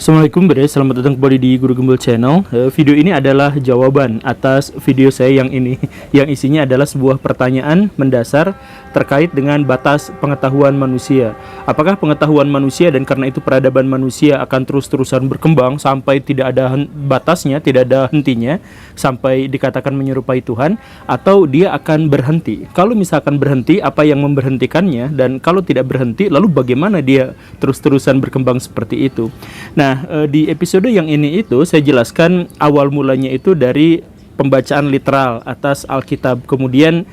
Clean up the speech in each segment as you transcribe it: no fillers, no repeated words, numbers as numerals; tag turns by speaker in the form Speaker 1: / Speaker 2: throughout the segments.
Speaker 1: Assalamualaikum Bre, selamat datang kembali di Guru Gembel Channel. Video ini adalah jawaban atas video saya yang ini, yang isinya adalah sebuah pertanyaan mendasar terkait dengan batas pengetahuan manusia. Apakah pengetahuan manusia dan karena itu peradaban manusia akan terus-terusan berkembang sampai tidak ada batasnya, tidak ada hentinya, sampai dikatakan menyerupai Tuhan, atau dia akan berhenti? Kalau misalkan berhenti, apa yang memberhentikannya? Dan kalau tidak berhenti, lalu bagaimana dia terus-terusan berkembang seperti itu? Nah, di episode yang ini itu saya jelaskan awal mulanya itu dari pembacaan literal atas Alkitab, kemudian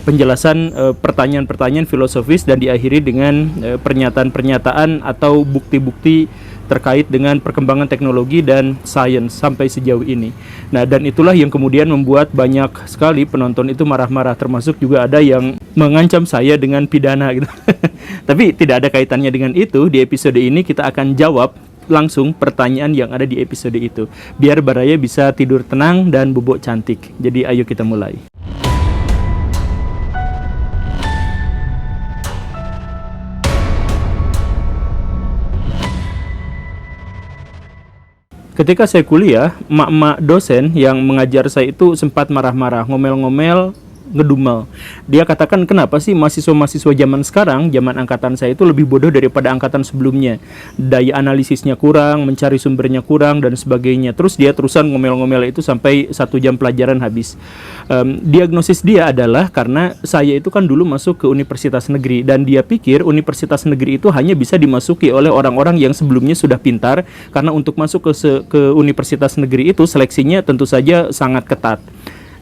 Speaker 1: penjelasan pertanyaan-pertanyaan filosofis, dan diakhiri dengan pernyataan-pernyataan atau bukti-bukti terkait dengan perkembangan teknologi dan sains sampai sejauh ini. Nah, dan itulah yang kemudian membuat banyak sekali penonton itu marah-marah, termasuk juga ada yang mengancam saya dengan pidana gitu. Tapi tidak ada kaitannya dengan itu. Di episode ini kita akan jawab langsung pertanyaan yang ada di episode itu, biar Baraya bisa tidur tenang dan bobok cantik. Jadi ayo kita mulai. Ketika saya kuliah, emak-emak dosen yang mengajar saya itu sempat marah-marah, ngomel-ngomel, ngedumel. Dia katakan, kenapa sih mahasiswa-mahasiswa zaman sekarang, zaman angkatan saya itu lebih bodoh daripada angkatan sebelumnya. Daya analisisnya kurang, mencari sumbernya kurang, dan sebagainya. Terus dia terusan ngomel-ngomel itu sampai 1 jam pelajaran habis. Diagnosis dia adalah karena saya itu kan dulu masuk ke universitas negeri, dan dia pikir universitas negeri itu hanya bisa dimasuki oleh orang-orang yang sebelumnya sudah pintar, karena untuk masuk ke universitas negeri itu seleksinya tentu saja sangat ketat.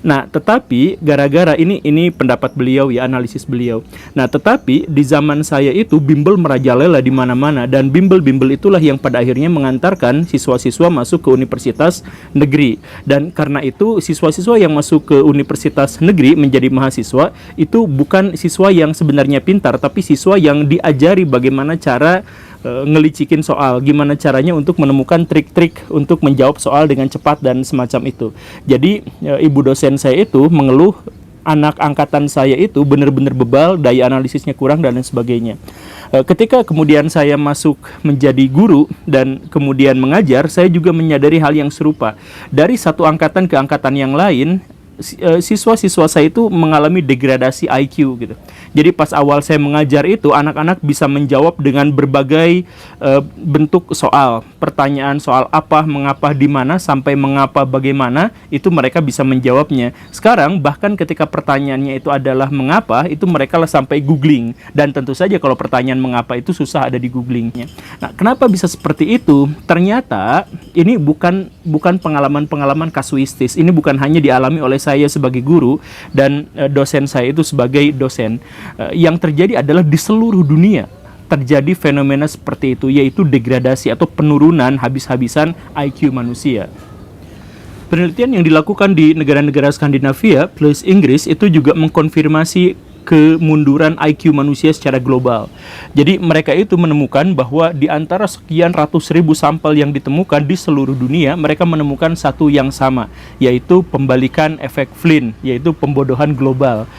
Speaker 1: Nah, tetapi gara-gara ini pendapat beliau ya, analisis beliau. Nah, tetapi di zaman saya itu bimbel merajalela di mana-mana, dan bimbel-bimbel itulah yang pada akhirnya mengantarkan siswa-siswa masuk ke universitas negeri. Dan karena itu siswa-siswa yang masuk ke universitas negeri menjadi mahasiswa itu bukan siswa yang sebenarnya pintar, tapi siswa yang diajari bagaimana cara ngelicikin soal, gimana caranya untuk menemukan trik-trik untuk menjawab soal dengan cepat dan semacam itu. Jadi ibu dosen saya itu mengeluh anak angkatan saya itu benar-benar bebal, daya analisisnya kurang dan lain sebagainya. Ketika kemudian saya masuk menjadi guru dan kemudian mengajar, saya juga menyadari hal yang serupa. Dari satu angkatan ke angkatan yang lain, siswa-siswa saya itu mengalami degradasi IQ gitu. Jadi pas awal saya mengajar itu, anak-anak bisa menjawab dengan berbagai bentuk soal, pertanyaan soal apa, mengapa, di mana, sampai mengapa, bagaimana, itu mereka bisa menjawabnya. Sekarang bahkan ketika pertanyaannya itu adalah mengapa, itu mereka lah sampai googling, dan tentu saja kalau pertanyaan mengapa itu susah ada di googlingnya. Nah, kenapa bisa seperti itu? Ternyata ini bukan pengalaman-pengalaman kasuistis. Ini bukan hanya dialami oleh saya sebagai guru dan dosen saya itu sebagai dosen. Yang terjadi adalah di seluruh dunia terjadi fenomena seperti itu, yaitu degradasi atau penurunan habis-habisan IQ manusia. Penelitian yang dilakukan di negara-negara Skandinavia plus Inggris itu juga mengkonfirmasi kemunduran IQ manusia secara global. Jadi mereka itu menemukan bahwa di antara sekian ratus ribu sampel yang ditemukan di seluruh dunia, mereka menemukan satu yang sama, yaitu pembalikan efek Flynn, yaitu pembodohan global.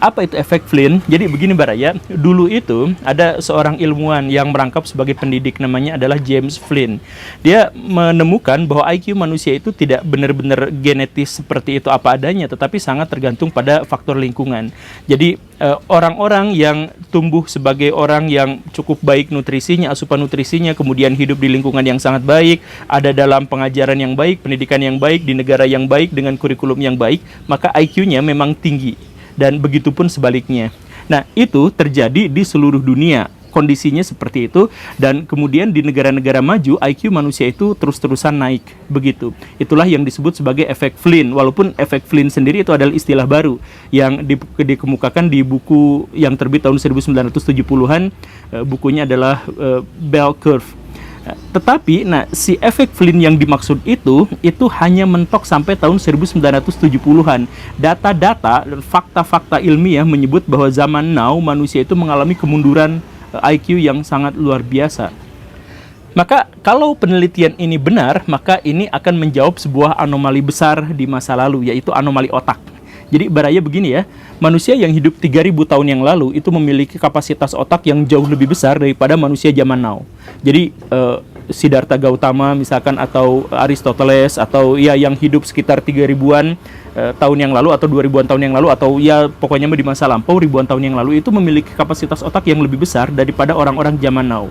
Speaker 1: Apa itu efek Flynn? Jadi begini Baraya, dulu itu ada seorang ilmuwan yang merangkap sebagai pendidik, namanya adalah James Flynn. Dia menemukan bahwa IQ manusia itu tidak benar-benar genetis seperti itu apa adanya, tetapi sangat tergantung pada faktor lingkungan. Jadi orang-orang yang tumbuh sebagai orang yang cukup baik nutrisinya, asupan nutrisinya, kemudian hidup di lingkungan yang sangat baik, ada dalam pengajaran yang baik, pendidikan yang baik, di negara yang baik, dengan kurikulum yang baik, maka IQ-nya memang tinggi. Dan begitu pun sebaliknya. Nah, itu terjadi di seluruh dunia. Kondisinya seperti itu, dan kemudian di negara-negara maju IQ manusia itu terus-terusan naik, begitu. Itulah yang disebut sebagai efek Flynn, walaupun efek Flynn sendiri itu adalah istilah baru yang dikemukakan di buku yang terbit tahun 1970-an. Bukunya adalah Bell Curve. Tetapi, si efek Flynn yang dimaksud itu hanya mentok sampai tahun 1970-an. Data-data dan fakta-fakta ilmiah menyebut bahwa zaman now manusia itu mengalami kemunduran IQ yang sangat luar biasa. Maka kalau penelitian ini benar, maka ini akan menjawab sebuah anomali besar di masa lalu, yaitu anomali otak. Jadi Baraya begini ya, manusia yang hidup 3000 tahun yang lalu itu memiliki kapasitas otak yang jauh lebih besar daripada manusia zaman now. Jadi Siddhartha Gautama misalkan, atau Aristoteles, atau ya yang hidup sekitar 3000-an tahun yang lalu atau 2000-an tahun yang lalu, atau ya pokoknya di masa lampau ribuan tahun yang lalu, itu memiliki kapasitas otak yang lebih besar daripada orang-orang zaman now.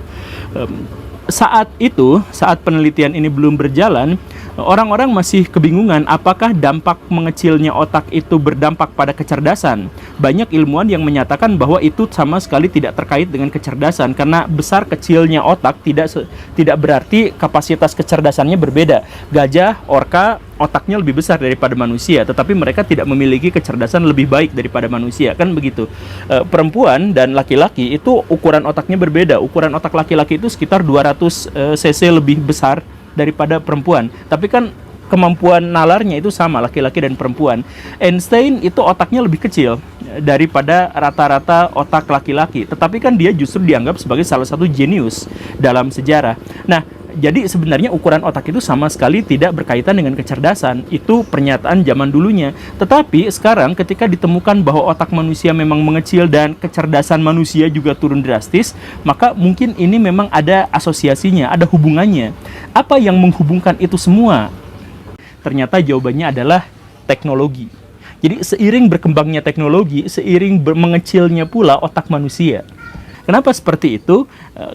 Speaker 1: Saat itu, saat penelitian ini belum berjalan, orang-orang masih kebingungan apakah dampak mengecilnya otak itu berdampak pada kecerdasan. Banyak ilmuwan yang menyatakan bahwa itu sama sekali tidak terkait dengan kecerdasan, karena besar kecilnya otak tidak berarti kapasitas kecerdasannya berbeda. Gajah, orca, otaknya lebih besar daripada manusia, tetapi mereka tidak memiliki kecerdasan lebih baik daripada manusia, kan begitu. Perempuan dan laki-laki itu ukuran otaknya berbeda. Ukuran otak laki-laki itu sekitar 200 cc lebih besar daripada perempuan, tapi kan kemampuan nalarnya itu sama laki-laki dan perempuan. Einstein itu otaknya lebih kecil daripada rata-rata otak laki-laki, tetapi kan dia justru dianggap sebagai salah satu jenius dalam sejarah. Nah, jadi sebenarnya ukuran otak itu sama sekali tidak berkaitan dengan kecerdasan. Itu pernyataan zaman dulunya. Tetapi sekarang ketika ditemukan bahwa otak manusia memang mengecil dan kecerdasan manusia juga turun drastis, maka mungkin ini memang ada asosiasinya, ada hubungannya. Apa yang menghubungkan itu semua? Ternyata jawabannya adalah teknologi. Jadi seiring berkembangnya teknologi, seiring mengecilnya pula otak manusia. Kenapa seperti itu?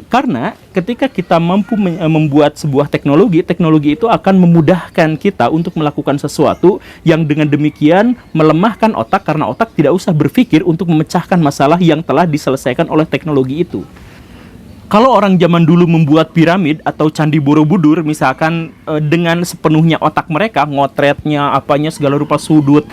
Speaker 1: Karena ketika kita mampu membuat sebuah teknologi, teknologi itu akan memudahkan kita untuk melakukan sesuatu yang dengan demikian melemahkan otak, karena otak tidak usah berpikir untuk memecahkan masalah yang telah diselesaikan oleh teknologi itu. Kalau orang zaman dulu membuat piramid atau candi Borobudur misalkan dengan sepenuhnya otak mereka, ngotretnya, apanya segala rupa sudut,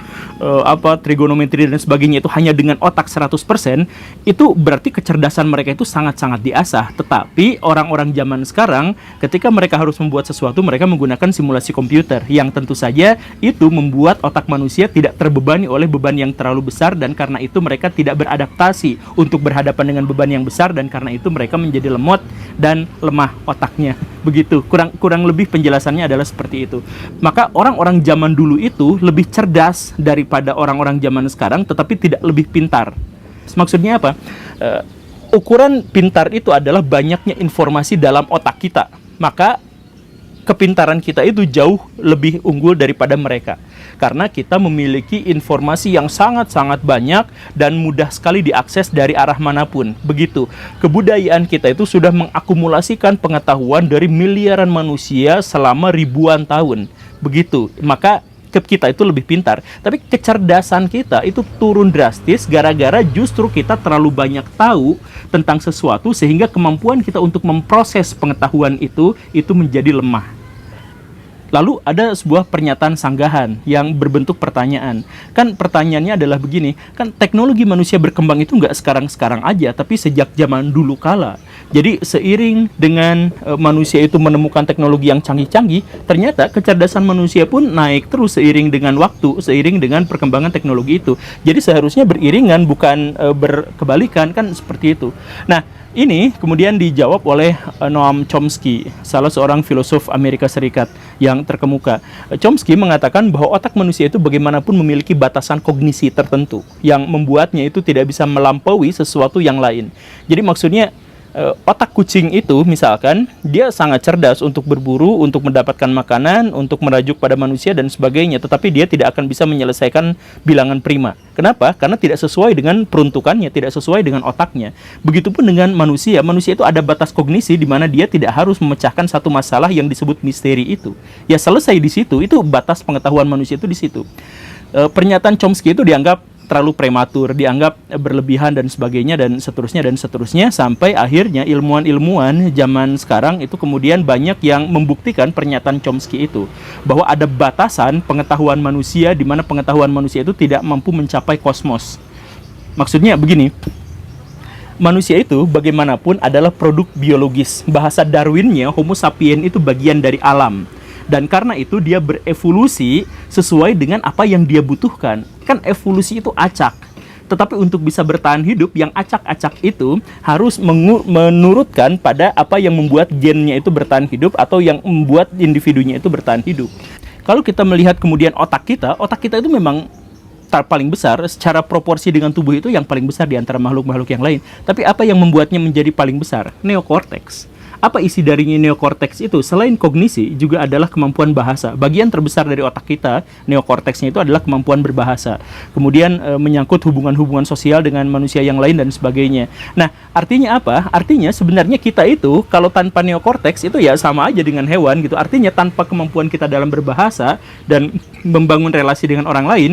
Speaker 1: trigonometri dan sebagainya itu hanya dengan otak 100%, itu berarti kecerdasan mereka itu sangat-sangat diasah. Tetapi orang-orang zaman sekarang ketika mereka harus membuat sesuatu, mereka menggunakan simulasi komputer yang tentu saja itu membuat otak manusia tidak terbebani oleh beban yang terlalu besar, dan karena itu mereka tidak beradaptasi untuk berhadapan dengan beban yang besar, dan karena itu mereka menjadi lemot dan lemah otaknya. Begitu, kurang lebih penjelasannya adalah seperti itu. Maka orang-orang zaman dulu itu lebih cerdas daripada orang-orang zaman sekarang, tetapi tidak lebih pintar. Maksudnya apa? Ukuran pintar itu adalah banyaknya informasi dalam otak kita. Maka kepintaran kita itu jauh lebih unggul daripada mereka, karena kita memiliki informasi yang sangat-sangat banyak dan mudah sekali diakses dari arah manapun. Begitu, kebudayaan kita itu sudah mengakumulasikan pengetahuan dari miliaran manusia selama ribuan tahun. Begitu, maka kita itu lebih pintar. Tapi kecerdasan kita itu turun drastis gara-gara justru kita terlalu banyak tahu tentang sesuatu, sehingga kemampuan kita untuk memproses pengetahuan itu menjadi lemah. Lalu ada sebuah pernyataan sanggahan yang berbentuk pertanyaan. Kan pertanyaannya adalah begini, kan teknologi manusia berkembang itu nggak sekarang-sekarang aja, tapi sejak zaman dulu kala. Jadi seiring dengan manusia itu menemukan teknologi yang canggih-canggih, ternyata kecerdasan manusia pun naik terus seiring dengan waktu, seiring dengan perkembangan teknologi itu. Jadi seharusnya beriringan, bukan berkebalikan, kan seperti itu. Nah, ini kemudian dijawab oleh Noam Chomsky, salah seorang filosof Amerika Serikat yang terkemuka. Chomsky mengatakan bahwa otak manusia itu bagaimanapun memiliki batasan kognisi tertentu yang membuatnya itu tidak bisa melampaui sesuatu yang lain. Jadi maksudnya otak kucing itu misalkan dia sangat cerdas untuk berburu, untuk mendapatkan makanan, untuk merajuk pada manusia dan sebagainya, tetapi dia tidak akan bisa menyelesaikan bilangan prima. Kenapa? Karena tidak sesuai dengan peruntukannya, tidak sesuai dengan otaknya. Begitupun dengan manusia. Manusia itu ada batas kognisi di mana dia tidak harus memecahkan satu masalah yang disebut misteri itu. Ya selesai di situ, itu batas pengetahuan manusia itu di situ. Pernyataan Chomsky itu dianggap terlalu prematur, dianggap berlebihan dan sebagainya dan seterusnya sampai akhirnya ilmuwan-ilmuwan zaman sekarang itu kemudian banyak yang membuktikan pernyataan Chomsky itu, bahwa ada batasan pengetahuan manusia di mana pengetahuan manusia itu tidak mampu mencapai kosmos. Maksudnya begini, manusia itu bagaimanapun adalah produk biologis. Bahasa Darwinnya, Homo sapien itu bagian dari alam. Dan karena itu dia berevolusi sesuai dengan apa yang dia butuhkan. Kan evolusi itu acak. Tetapi untuk bisa bertahan hidup, yang acak-acak itu harus menurutkan pada apa yang membuat gennya itu bertahan hidup, atau yang membuat individunya itu bertahan hidup. Kalau kita melihat kemudian otak kita itu memang paling besar secara proporsi dengan tubuh, itu yang paling besar di antara makhluk-makhluk yang lain. Tapi apa yang membuatnya menjadi paling besar? Neokortex. Apa isi dari neokorteks itu? Selain kognisi, juga adalah kemampuan bahasa. Bagian terbesar dari otak kita, neokorteksnya itu adalah kemampuan berbahasa. Kemudian menyangkut hubungan-hubungan sosial dengan manusia yang lain dan sebagainya. Nah, artinya apa? Artinya sebenarnya kita itu kalau tanpa neokorteks itu ya sama aja dengan hewan gitu. Artinya tanpa kemampuan kita dalam berbahasa dan membangun relasi dengan orang lain,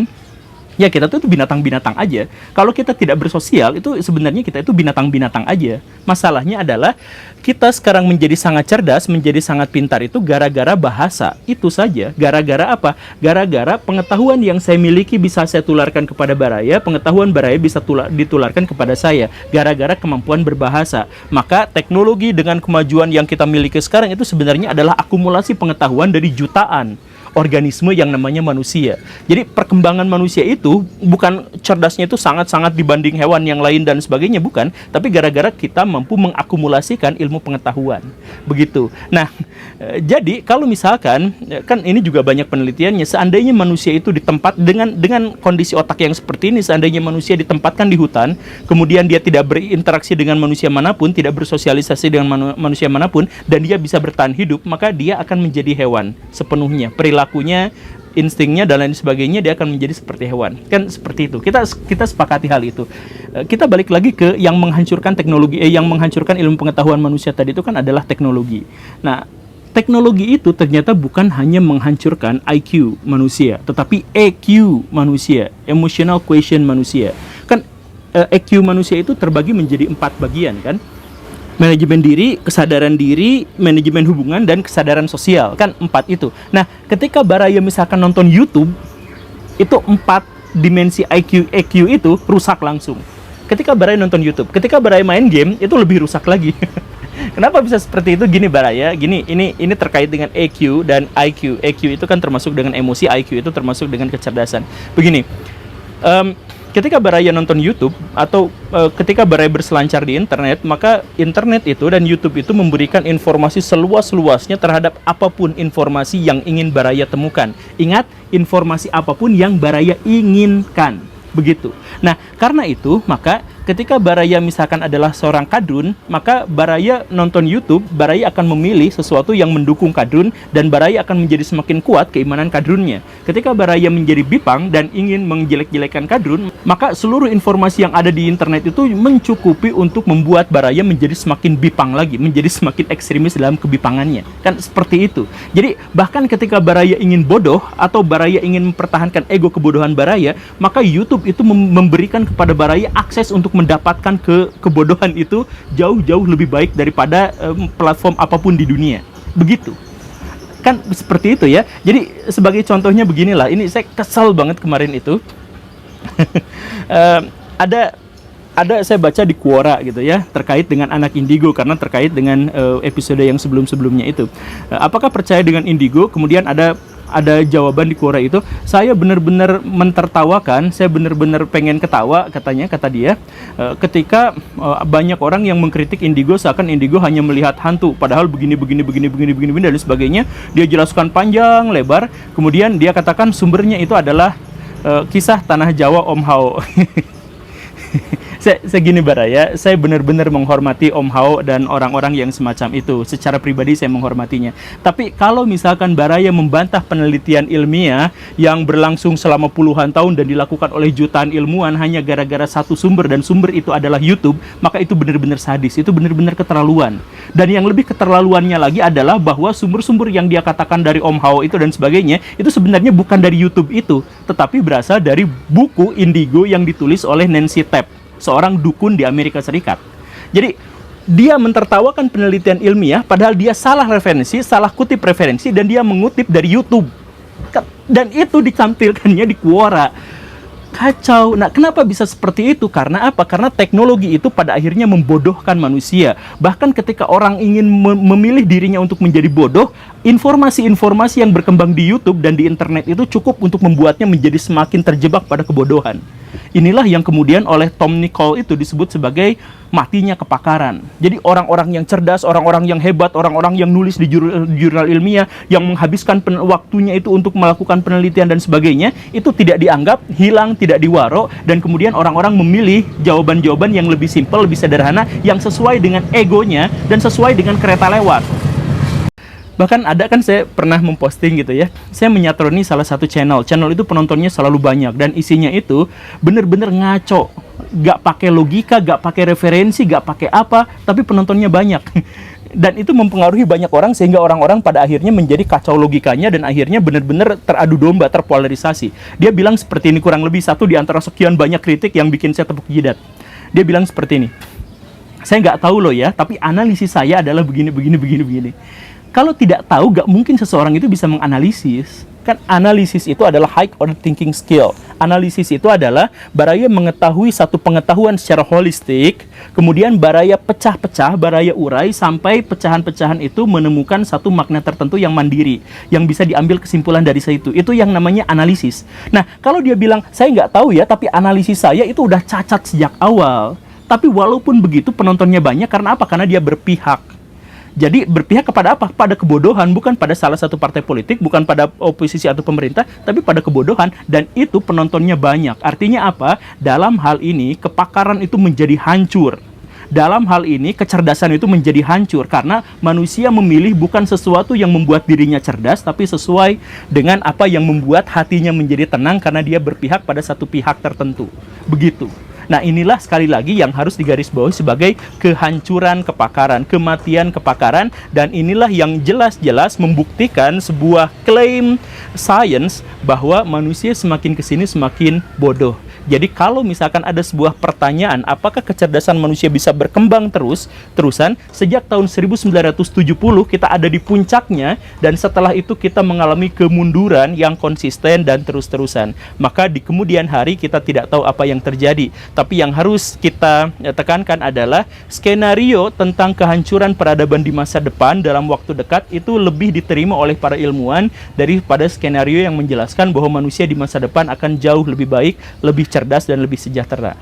Speaker 1: ya kita tuh binatang-binatang aja. Kalau kita tidak bersosial, itu sebenarnya kita itu binatang-binatang aja. Masalahnya adalah kita sekarang menjadi sangat cerdas, menjadi sangat pintar itu gara-gara bahasa. Itu saja. Gara-gara apa? Gara-gara pengetahuan yang saya miliki bisa saya tularkan kepada Baraya, pengetahuan Baraya bisa ditularkan kepada saya. Gara-gara kemampuan berbahasa. Maka teknologi dengan kemajuan yang kita miliki sekarang itu sebenarnya adalah akumulasi pengetahuan dari jutaan organisme yang namanya manusia. Jadi perkembangan manusia itu bukan cerdasnya itu sangat-sangat dibanding hewan yang lain dan sebagainya, bukan, tapi gara-gara kita mampu mengakumulasikan ilmu pengetahuan. Begitu. Nah, jadi kalau misalkan kan ini juga banyak penelitiannya, seandainya manusia itu ditempat dengan kondisi otak yang seperti ini, seandainya manusia ditempatkan di hutan, kemudian dia tidak berinteraksi dengan manusia manapun, tidak bersosialisasi dengan manusia manapun, dan dia bisa bertahan hidup, maka dia akan menjadi hewan sepenuhnya. Perilakunya, instingnya dan lain sebagainya, dia akan menjadi seperti hewan. Kan seperti itu. Kita sepakati hal itu. Kita balik lagi ke yang menghancurkan teknologi, yang menghancurkan ilmu pengetahuan manusia tadi itu kan adalah teknologi. Nah, teknologi itu ternyata bukan hanya menghancurkan IQ manusia, tetapi EQ manusia, emotional quotient manusia. Kan EQ manusia itu terbagi menjadi 4 bagian kan? Manajemen diri, kesadaran diri, manajemen hubungan, dan kesadaran sosial. Kan 4 itu. Nah, ketika Baraya misalkan nonton YouTube, itu 4 dimensi IQ, EQ itu rusak langsung. Ketika Baraya nonton YouTube, ketika Baraya main game, itu lebih rusak lagi. Kenapa bisa seperti itu? Gini Baraya, ini terkait dengan EQ dan IQ. EQ itu kan termasuk dengan emosi, IQ itu termasuk dengan kecerdasan. Begini, ketika Baraya nonton YouTube atau ketika Baraya berselancar di internet, maka internet itu dan YouTube itu memberikan informasi seluas-luasnya terhadap apapun informasi yang ingin Baraya temukan. Ingat, informasi apapun yang Baraya inginkan. Begitu. Nah, karena itu, maka ketika Baraya misalkan adalah seorang kadrun, maka Baraya nonton YouTube, Baraya akan memilih sesuatu yang mendukung kadrun, dan Baraya akan menjadi semakin kuat keimanan kadrunnya. Ketika Baraya menjadi bipang dan ingin menjelek-jelekan kadrun, maka seluruh informasi yang ada di internet itu mencukupi untuk membuat Baraya menjadi semakin bipang lagi, menjadi semakin ekstremis dalam kebipangannya. Kan seperti itu. Jadi, bahkan ketika Baraya ingin bodoh, atau Baraya ingin mempertahankan ego kebodohan Baraya, maka YouTube itu memberikan kepada Baraya akses untuk mendapatkan kebodohan itu jauh-jauh lebih baik daripada platform apapun di dunia. Begitu. Kan seperti itu ya. Jadi sebagai contohnya beginilah, ini saya kesal banget kemarin itu. Ada saya baca di Quora gitu ya, terkait dengan anak indigo, karena terkait dengan episode yang sebelum-sebelumnya itu. Apakah percaya dengan indigo? Kemudian ada jawaban di Quora itu, saya benar-benar mentertawakan, saya benar-benar pengen ketawa, kata dia, ketika banyak orang yang mengkritik indigo seakan indigo hanya melihat hantu, padahal begini dan sebagainya. Dia jelaskan panjang lebar, kemudian dia katakan sumbernya itu adalah kisah Tanah Jawa Om Hao. Saya gini Baraya, saya benar-benar menghormati Om Hao dan orang-orang yang semacam itu. Secara pribadi saya menghormatinya. Tapi kalau misalkan Baraya membantah penelitian ilmiah yang berlangsung selama puluhan tahun dan dilakukan oleh jutaan ilmuwan hanya gara-gara satu sumber, dan sumber itu adalah YouTube, maka itu benar-benar sadis, itu benar-benar keterlaluan. Dan yang lebih keterlaluannya lagi adalah bahwa sumber-sumber yang dia katakan dari Om Hao itu dan sebagainya, itu sebenarnya bukan dari YouTube itu, tetapi berasal dari buku Indigo yang ditulis oleh Nancy Tapp, seorang dukun di Amerika Serikat. Jadi dia mentertawakan penelitian ilmiah padahal dia salah referensi, salah kutip referensi, dan dia mengutip dari YouTube. Dan itu ditampilkannya di Quora. Kacau. Nah, kenapa bisa seperti itu? Karena apa? Karena teknologi itu pada akhirnya membodohkan manusia. Bahkan ketika orang ingin memilih dirinya untuk menjadi bodoh, informasi-informasi yang berkembang di YouTube dan di internet itu cukup untuk membuatnya menjadi semakin terjebak pada kebodohan. Inilah yang kemudian oleh Tom Nicol itu disebut sebagai matinya kepakaran. Jadi orang-orang yang cerdas, orang-orang yang hebat, orang-orang yang nulis di jurnal ilmiah, yang menghabiskan waktunya itu untuk melakukan penelitian dan sebagainya, itu tidak dianggap, hilang, tidak diwaro, dan kemudian orang-orang memilih jawaban-jawaban yang lebih simpel, lebih sederhana, yang sesuai dengan egonya dan sesuai dengan kereta lewat. Bahkan ada kan, saya pernah memposting gitu ya, saya menyatroni salah satu channel itu penontonnya selalu banyak dan isinya itu bener-bener ngaco, gak pakai logika, gak pakai referensi, gak pakai apa, tapi penontonnya banyak. Dan itu mempengaruhi banyak orang sehingga orang-orang pada akhirnya menjadi kacau logikanya dan akhirnya benar-benar teradu domba, terpolarisasi. Dia bilang seperti ini, kurang lebih satu di antara sekian banyak kritik yang bikin saya tepuk jidat. Dia bilang seperti ini, saya nggak tahu loh ya, tapi analisis saya adalah begini. Kalau tidak tahu, gak mungkin seseorang itu bisa menganalisis. Kan analisis itu adalah high order thinking skill. Analisis itu adalah baraya mengetahui satu pengetahuan secara holistik, kemudian baraya pecah-pecah, baraya urai, sampai pecahan-pecahan itu menemukan satu makna tertentu yang mandiri, yang bisa diambil kesimpulan dari situ. Itu yang namanya analisis. Nah, kalau dia bilang, saya nggak tahu ya, tapi analisis saya itu udah cacat sejak awal. Tapi walaupun begitu, penontonnya banyak, karena apa? Karena dia berpihak. Jadi berpihak kepada apa? Pada kebodohan, bukan pada salah satu partai politik, bukan pada oposisi atau pemerintah, tapi pada kebodohan, dan itu penontonnya banyak. Artinya apa? Dalam hal ini, kepakaran itu menjadi hancur. Dalam hal ini, kecerdasan itu menjadi hancur, karena manusia memilih bukan sesuatu yang membuat dirinya cerdas, tapi sesuai dengan apa yang membuat hatinya menjadi tenang, karena dia berpihak pada satu pihak tertentu. Begitu. Nah, inilah sekali lagi yang harus digarisbawahi sebagai kehancuran kepakaran, kematian kepakaran, dan inilah yang jelas-jelas membuktikan sebuah klaim sains bahwa manusia semakin kesini semakin bodoh. Jadi kalau misalkan ada sebuah pertanyaan, apakah kecerdasan manusia bisa berkembang terusan, sejak tahun 1970 kita ada di puncaknya, dan setelah itu kita mengalami kemunduran yang konsisten dan terus-terusan. Maka di kemudian hari kita tidak tahu apa yang terjadi. Tapi yang harus kita tekankan adalah skenario tentang kehancuran peradaban di masa depan dalam waktu dekat itu lebih diterima oleh para ilmuwan daripada skenario yang menjelaskan bahwa manusia di masa depan akan jauh lebih baik, lebih cerdas, dan lebih sejahtera.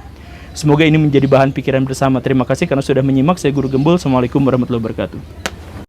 Speaker 1: Semoga ini menjadi bahan pikiran bersama. Terima kasih karena sudah menyimak. Saya Guru Gembul. Assalamualaikum warahmatullahi wabarakatuh.